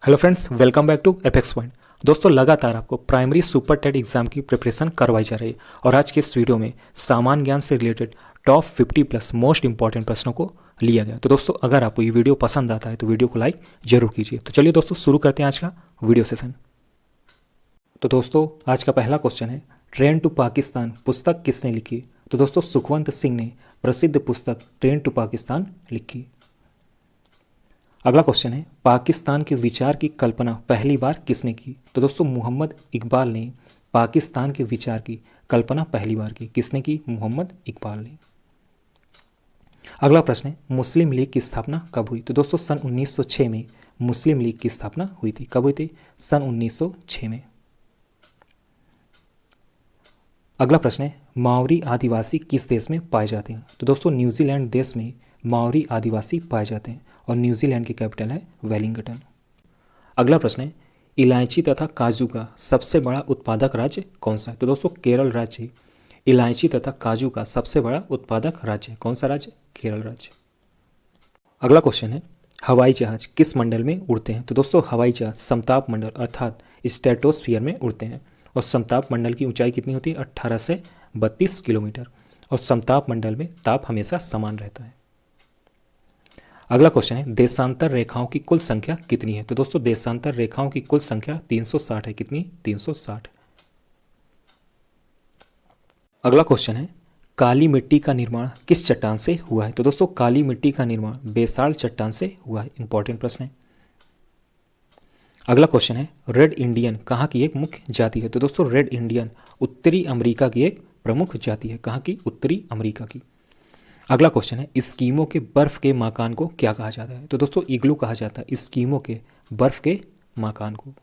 Hello friends, welcome back to apex point. दोस्तों, लगातार आपको प्राइमरी सुपर टेट एग्जाम की प्रिपरेशन करवाई जा रही है और आज के इस वीडियो में सामान्य ज्ञान से related top 50 plus most important प्रश्नों को लिया गया। तो दोस्तों, अगर आपको ये वीडियो पसंद आता है तो वीडियो को लाइक जरूर कीजिए। तो चलिए दोस्तों, शुरू करते हैं आज का वीडियो सेशन। तो दोस्तों, आज का पहला क्वेश्चन है, ट्रेन टू पाकिस्तान पुस्तक किसने लिखी? तो दोस्तों, सुखवंत सिंह ने प्रसिद्ध पुस्तक ट्रेन टू पाकिस्तान लिखी। अगला क्वेश्चन है, पाकिस्तान के विचार की कल्पना पहली बार किसने की? तो दोस्तों, मोहम्मद इकबाल ने पाकिस्तान के विचार की कल्पना पहली बार की। किसने की? मोहम्मद इकबाल ने। अगला प्रश्न है, मुस्लिम लीग की स्थापना कब हुई? तो दोस्तों, सन 1906 में मुस्लिम लीग की स्थापना हुई थी। कब हुई थी? सन 1906 में। अगला प्रश्न है, माओरी आदिवासी किस देश में पाए जाते हैं? तो दोस्तों, न्यूजीलैंड देश में माओरी आदिवासी पाए जाते हैं और न्यूजीलैंड की कैपिटल है वेलिंगटन। अगला प्रश्न है, इलायची तथा काजू का सबसे बड़ा उत्पादक राज्य कौन सा है? तो दोस्तों, केरल राज्य इलायची तथा काजू का सबसे बड़ा उत्पादक राज्य है। कौन सा राज्य? केरल राज्य। अगला क्वेश्चन है, हवाई जहाज किस मंडल में उड़ते हैं? तो दोस्तों, हवाई जहाज समताप मंडल अर्थात स्ट्रेटोस्फियर में उड़ते हैं और समताप मंडल की ऊंचाई कितनी होती है? 18 से 32 किलोमीटर और समताप मंडल में ताप हमेशा समान रहता है। अगला क्वेश्चन है, देशांतर रेखाओं की कुल संख्या कितनी है? तो दोस्तों, देशांतर रेखाओं की कुल संख्या 360 है। कितनी? 360। अगला क्वेश्चन है, काली मिट्टी का निर्माण किस चट्टान से हुआ है? तो दोस्तों, काली मिट्टी का निर्माण बेसाल चट्टान से हुआ है। इंपॉर्टेंट प्रश्न है। अगला क्वेश्चन है, रेड इंडियन कहाँ की एक मुख्य जाति है? तो दोस्तों, रेड इंडियन उत्तरी अमेरिका की एक प्रमुख जाति है। कहाँ की? उत्तरी अमेरिका की। अगला क्वेश्चन है, स्कीमो के बर्फ के मकान को क्या कहा जाता है? तो दोस्तों, इग्लू कहा जाता है स्कीमो के बर्फ के मकान को।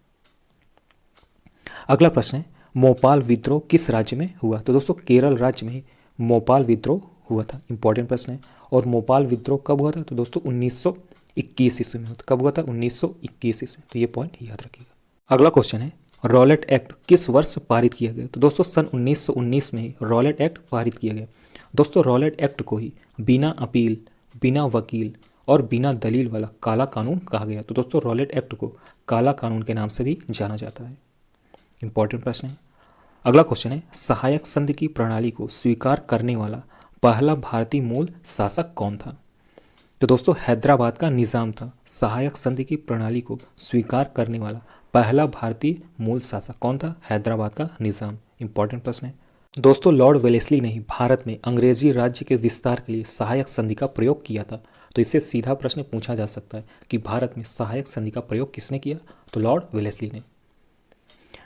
अगला प्रश्न है, मोपाल विद्रोह किस राज्य में हुआ? तो दोस्तों, केरल राज्य में मोपाल विद्रोह हुआ था। इंपॉर्टेंट प्रश्न है। और मोपाल विद्रोह कब हुआ था? तो दोस्तों, 1921 ईस्वी में हुआ था। कब हुआ था? 1921 ईस्वी। तो ये पॉइंट याद रखिएगा। अगला क्वेश्चन है, रॉलेट एक्ट किस वर्ष पारित किया गया? तो दोस्तों, सन 1919 में रॉलेट एक्ट पारित किया गया। दोस्तों, रॉलेट एक्ट को ही बिना अपील, बिना वकील और बिना दलील वाला काला कानून कहा गया। तो दोस्तों, रॉलेट एक्ट को काला कानून के नाम से भी जाना जाता है। इंपॉर्टेंट प्रश्न है। अगला क्वेश्चन है, सहायक संधि की प्रणाली को स्वीकार करने वाला पहला भारतीय मूल शासक कौन था? तो दोस्तों, हैदराबाद का निज़ाम था सहायक संधि की प्रणाली को स्वीकार करने वाला पहला भारतीय मूल शासक। कौन था? हैदराबाद का निज़ाम। इंपॉर्टेंट प्रश्न है। दोस्तों, लॉर्ड वेलेस्ली ने ही भारत में अंग्रेजी राज्य के विस्तार के लिए सहायक संधि का प्रयोग किया था। तो इससे सीधा प्रश्न पूछा जा सकता है कि भारत में सहायक संधि का प्रयोग किसने किया? तो लॉर्ड वेलेस्ली ने।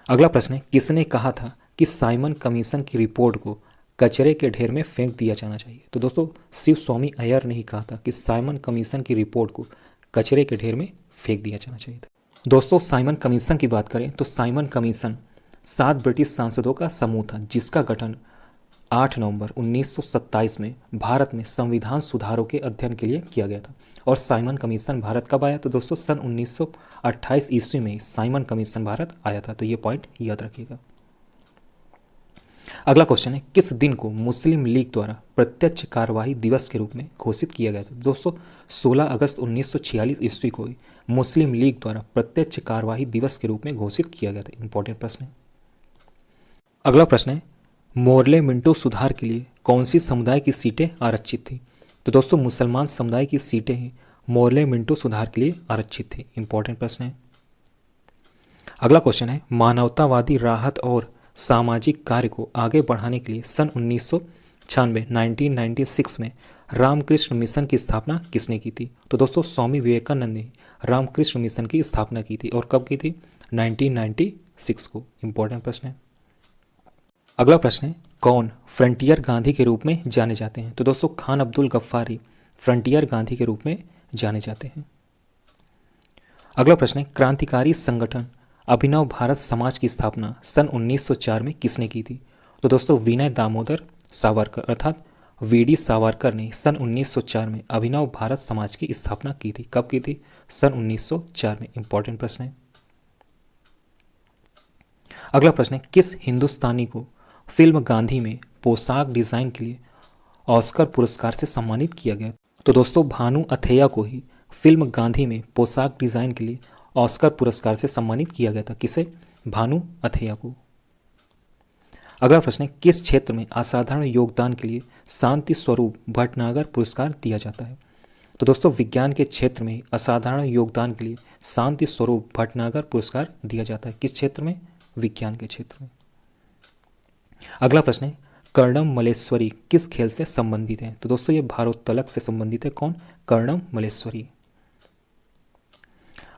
अगला प्रश्न है, किसने कहा था कि साइमन कमीशन की रिपोर्ट को कचरे के ढेर में फेंक दिया जाना चाहिए? तो दोस्तों, शिव स्वामी अय्यर ने ही कहा था कि साइमन कमीशन की रिपोर्ट को कचरे के ढेर में फेंक दिया जाना चाहिए था। दोस्तों, साइमन कमीशन की बात करें तो साइमन कमीशन 7 ब्रिटिश सांसदों का समूह था जिसका गठन 8 नवंबर 1927 में भारत में संविधान सुधारों के अध्ययन के लिए किया गया था। और साइमन कमीशन भारत कब आया? तो दोस्तों, सन 1928 ईस्वी में साइमन कमीशन भारत आया था। तो ये पॉइंट याद रखिएगा। अगला क्वेश्चन है, किस दिन को मुस्लिम लीग द्वारा प्रत्यक्ष कार्यवाही दिवस के रूप में घोषित किया गया था? दोस्तों, 16 अगस्त 1946 ईस्वी को मुस्लिम लीग द्वारा प्रत्यक्ष कार्यवाही दिवस के रूप में घोषित किया गया था। इंपॉर्टेंट प्रश्न है। अगला प्रश्न है, मोरले मिंटो सुधार के लिए कौन सी समुदाय की सीटें आरक्षित थी? तो दोस्तों, मुसलमान समुदाय की सीटें ही मोरले मिंटो सुधार के लिए आरक्षित थी। इंपॉर्टेंट प्रश्न है। अगला क्वेश्चन है, मानवतावादी राहत और सामाजिक कार्य को आगे बढ़ाने के लिए सन 1996 में रामकृष्ण मिशन की स्थापना किसने की थी? तो दोस्तों, स्वामी विवेकानंद ने रामकृष्ण मिशन की स्थापना की थी। और कब की थी? 1996 को। इंपॉर्टेंट प्रश्न है। अगला प्रश्न है, कौन फ्रंटियर गांधी के रूप में जाने जाते हैं? तो दोस्तों, खान अब्दुल गफ्फारी फ्रंटियर गांधी के रूप में जाने जाते हैं। अगला प्रश्न है, क्रांतिकारी संगठन अभिनव भारत समाज की स्थापना सन 1904 में किसने की थी? तो दोस्तों, विनय दामोदर सावरकर अर्थात वीडी सावरकर ने सन 1904 में अभिनव भारत समाज की स्थापना की थी। कब की थी? सन 1904 में। इंपॉर्टेंट प्रश्न है। अगला प्रश्न है, किस हिंदुस्तानी को फिल्म गांधी में पोशाक डिजाइन के लिए ऑस्कर पुरस्कार से सम्मानित किया गया? तो दोस्तों, भानु अथैया को ही फिल्म गांधी में पोशाक डिजाइन के लिए ऑस्कर पुरस्कार से सम्मानित किया गया था। किसे? भानु अथैया को। अगला प्रश्न है, किस क्षेत्र में असाधारण योगदान के लिए शांति स्वरूप भटनागर पुरस्कार दिया जाता है? तो दोस्तों विज्ञान के क्षेत्र में असाधारण योगदान के लिए शांति स्वरूप भटनागर पुरस्कार दिया जाता है। किस क्षेत्र में? विज्ञान के क्षेत्र में। अगला प्रश्न है, कर्णम मलेश्वरी किस खेल से संबंधित है? तो दोस्तों ये भारोत्तोलक से संबंधित है। कौन? कर्णम मलेश्वरी।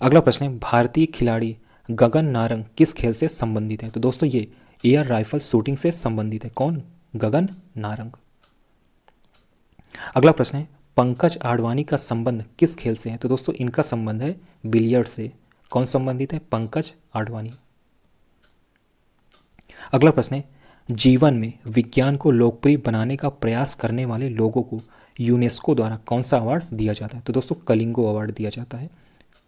अगला प्रश्न है, भारतीय खिलाड़ी गगन नारंग किस खेल से संबंधित है? तो दोस्तों ये एयर राइफल शूटिंग से संबंधित है। कौन? गगन नारंग। अगला प्रश्न है, पंकज आडवाणी का संबंध किस खेल से है? तो दोस्तों इनका संबंध है बिलियर्ड से। कौन संबंधित है? पंकज आडवाणी। अगला प्रश्न है, जीवन में विज्ञान को लोकप्रिय बनाने का प्रयास करने वाले लोगों को यूनेस्को द्वारा कौन सा अवार्ड दिया जाता है? तो दोस्तों कलिंगो अवार्ड दिया जाता है।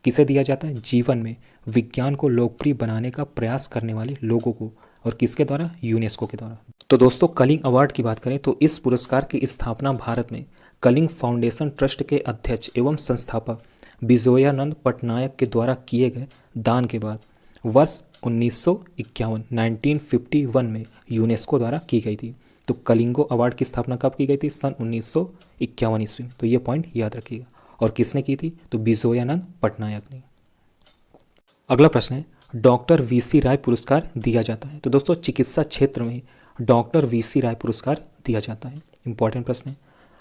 किसे दिया जाता है? जीवन में विज्ञान को लोकप्रिय बनाने का प्रयास करने वाले लोगों को। और किसके द्वारा? यूनेस्को के द्वारा। तो दोस्तों कलिंग अवार्ड की बात करें तो इस पुरस्कार की स्थापना भारत में कलिंग फाउंडेशन ट्रस्ट के अध्यक्ष एवं संस्थापक बिजोयानंद पटनायक के द्वारा किए गए दान के बाद वर्ष 1951 में यूनेस्को द्वारा की गई थी। तो कलिंगो अवार्ड की स्थापना कब की गई थी? सन 1951 ईस्वी में। तो ये पॉइंट याद रखिएगा। और किसने की थी? तो बिजोयानंद पटनायक ने। अगला प्रश्न है, डॉक्टर वीसी राय पुरस्कार दिया जाता है? तो दोस्तों चिकित्सा क्षेत्र में डॉक्टर वीसी राय पुरस्कार दिया जाता है। इंपॉर्टेंट प्रश्न है।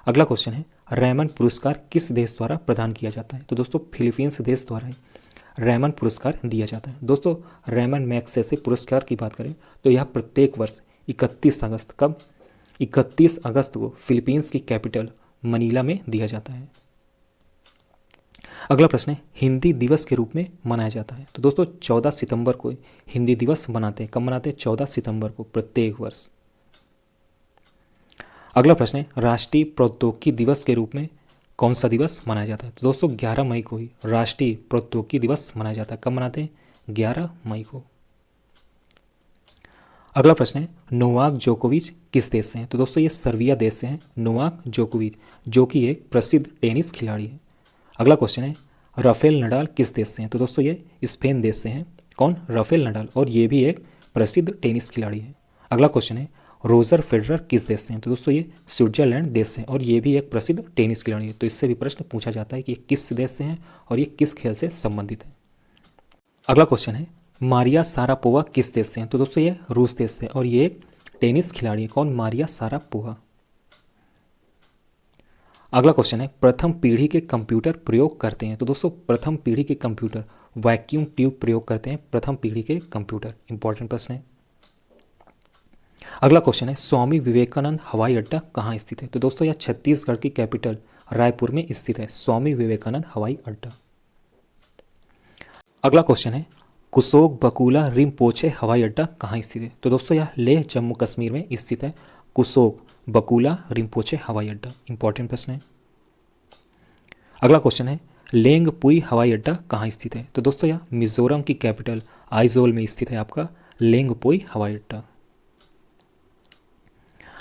अगला क्वेश्चन है, रेमन पुरस्कार किस देश द्वारा प्रदान किया जाता है? तो दोस्तों फिलीपींस देश द्वारा रेमन पुरस्कार दिया जाता है। दोस्तों रेमन मैग्सेसे पुरस्कार की बात करें तो यह प्रत्येक वर्ष 31 अगस्त कब? 31 अगस्त को फिलीपींस की कैपिटल मनीला में दिया जाता है। अगला प्रश्न है, हिंदी दिवस के रूप में मनाया जाता है? तो दोस्तों 14 सितंबर को हिंदी दिवस मनाते हैं। कब मनाते हैं? 14 सितंबर को प्रत्येक वर्ष। अगला प्रश्न है, राष्ट्रीय प्रौद्योगिकी दिवस के रूप में कौन सा दिवस मनाया जाता है? तो दोस्तों 11 मई को ही राष्ट्रीय प्रौद्योगिकी दिवस मनाया जाता है। कब मनाते हैं? 11 मई को। अगला प्रश्न है, नोवाक जोकोविच किस देश से हैं? तो दोस्तों ये सर्बिया देश से हैं। नोवाक जोकोविच जो कि एक प्रसिद्ध टेनिस खिलाड़ी है। अगला क्वेश्चन है, राफेल नडाल किस देश से हैं? तो दोस्तों ये स्पेन देश से हैं। कौन? Rafael Nadal. और ये भी एक प्रसिद्ध टेनिस खिलाड़ी है। अगला क्वेश्चन है, रोजर फेडरर किस देश से हैं? तो दोस्तों ये स्विट्जरलैंड देश से हैं और ये भी एक प्रसिद्ध टेनिस खिलाड़ी है। तो इससे भी प्रश्न पूछा जाता है कि ये किस देश से हैं और ये किस खेल से संबंधित है। अगला क्वेश्चन है, मारिया सारापोवा किस देश से हैं? तो दोस्तों ये रूस देश से और ये एक टेनिस खिलाड़ी है। कौन? Maria Sharapova. अगला क्वेश्चन है, प्रथम पीढ़ी के कंप्यूटर प्रयोग करते हैं? तो दोस्तों प्रथम पीढ़ी के कंप्यूटर वैक्यूम ट्यूब प्रयोग करते हैं। प्रथम पीढ़ी के कंप्यूटर। इंपॉर्टेंट प्रश्न है। अगला क्वेश्चन है, स्वामी विवेकानंद हवाई अड्डा कहाँ स्थित है? तो दोस्तों यह छत्तीसगढ़ की कैपिटल रायपुर में स्थित है। स्वामी विवेकानंद हवाई अड्डा। अगला क्वेश्चन है, कुशोक बकुला रिम्पोछे हवाई अड्डा कहाँ स्थित है? तो दोस्तों यह लेह जम्मू कश्मीर में स्थित है। कुशोक बकुला रिम्पोछे हवाई अड्डा। इंपॉर्टेंट प्रश्न है। अगला क्वेश्चन है, लेंगपुई हवाई अड्डा कहाँ स्थित है? तो दोस्तों यह मिजोरम की कैपिटल आइजोल में स्थित है आपका लेंगपुई हवाई अड्डा।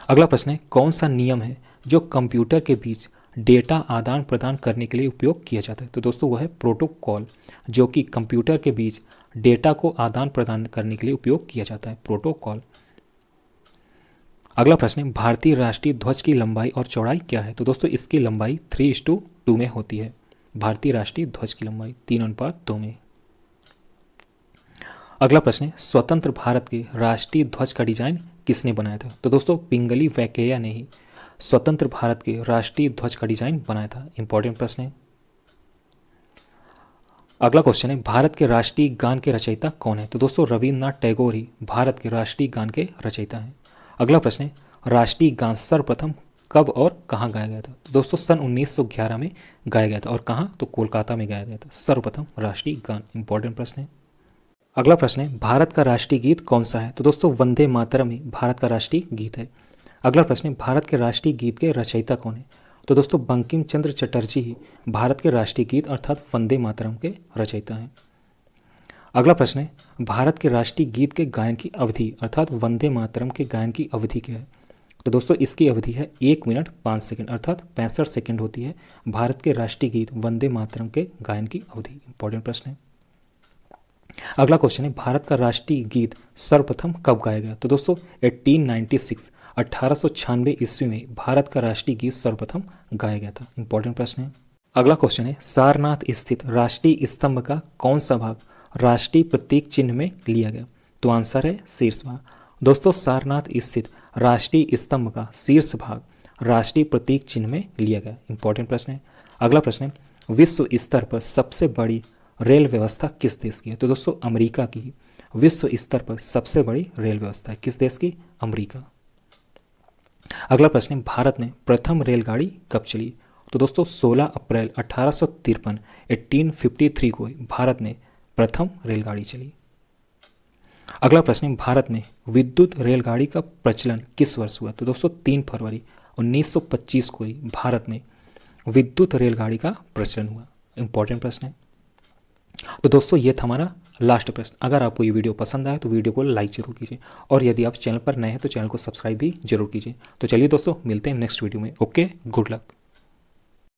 अगला प्रश्न है, कौन सा नियम है जो कंप्यूटर के बीच डेटा आदान प्रदान करने के लिए उपयोग किया जाता है? तो दोस्तों वह है प्रोटोकॉल, जो कि कंप्यूटर के बीच डेटा को आदान प्रदान करने के लिए उपयोग किया जाता है। प्रोटोकॉल। अगला प्रश्न है, भारतीय राष्ट्रीय ध्वज की लंबाई और चौड़ाई क्या है? तो दोस्तों इसकी लंबाई 3:2 में होती है। भारतीय राष्ट्रीय ध्वज की लंबाई 3:2 में। अगला प्रश्न है, स्वतंत्र भारत के राष्ट्रीय ध्वज का डिजाइन किसने बनाया था? तो दोस्तों पिंगली वैंकैया ने ही स्वतंत्र भारत के राष्ट्रीय ध्वज का डिजाइन बनाया था। इंपॉर्टेंट प्रश्न है। अगला क्वेश्चन है, भारत के राष्ट्रीय गान के रचयिता कौन है? तो दोस्तों रविन्द्रनाथ टैगोर ही भारत के राष्ट्रीय गान के रचयिता हैं। अगला प्रश्न है, राष्ट्रीय गान सर्वप्रथम कब और कहाँ गाया गया था? तो दोस्तों सन 1911 में गाया गया था। और कहाँ? तो कोलकाता में गाया गया था सर्वप्रथम राष्ट्रीय गान। इंपॉर्टेंट प्रश्न है। अगला प्रश्न है, भारत का राष्ट्रीय गीत कौन सा है? तो दोस्तों वंदे मातरम ही भारत का राष्ट्रीय गीत है। अगला प्रश्न है, भारत के राष्ट्रीय गीत के रचयिता कौन है? तो दोस्तों बंकिम चंद्र चटर्जी ही भारत के राष्ट्रीय गीत अर्थात वंदे मातरम के रचयिता हैं। अगला प्रश्न है, भारत के राष्ट्रीय गीत के गायन की अवधि अर्थात वंदे मातरम के गायन की अवधि क्या है? तो दोस्तों इसकी अवधि है 1 मिनट 5 सेकंड अर्थात 65 सेकंड होती है भारत के राष्ट्रीय गीत वंदे मातरम के गायन की अवधि। इंपॉर्टेंट प्रश्न है। अगला क्वेश्चन है भारत का राष्ट्रीय गीत सर्वप्रथम कब गाया गया? तो दोस्तों 1896 1896 ईस्वी में भारत का राष्ट्रीय गीत सर्वप्रथम गाया गया था। इंपॉर्टेंट प्रश्न है। अगला क्वेश्चन है सारनाथ स्थित राष्ट्रीय स्तंभ का कौन सा भाग राष्ट्रीय प्रतीक चिन्ह में लिया गया? तो आंसर है शीर्ष भाग। दोस्तों सारनाथ स्थित राष्ट्रीय स्तंभ का शीर्ष भाग राष्ट्रीय प्रतीक चिन्ह में लिया गया। इंपॉर्टेंट प्रश्न है। अगला प्रश्न है विश्व स्तर पर सबसे बड़ी रेल व्यवस्था किस देश की है? तो दोस्तों अमेरिका की विश्व स्तर पर सबसे बड़ी रेल व्यवस्था है किस देश की? अमेरिका। अगला प्रश्न है भारत में प्रथम रेलगाड़ी कब चली? तो दोस्तों 16 अप्रैल 1853 1853 को भारत में प्रथम रेलगाड़ी चली। अगला प्रश्न है भारत में विद्युत रेलगाड़ी का प्रचलन किस वर्ष हुआ? तो दोस्तों 3 फरवरी 1925 को ही भारत में विद्युत रेलगाड़ी का प्रचलन हुआ। इंपॉर्टेंट प्रश्न है। तो दोस्तों ये था हमारा लास्ट प्रश्न। अगर आपको ये वीडियो पसंद आए तो वीडियो को लाइक जरूर कीजिए और यदि आप चैनल पर नए हैं तो चैनल को सब्सक्राइब भी जरूर कीजिए। तो चलिए दोस्तों मिलते हैं नेक्स्ट वीडियो में। Okay, good luck.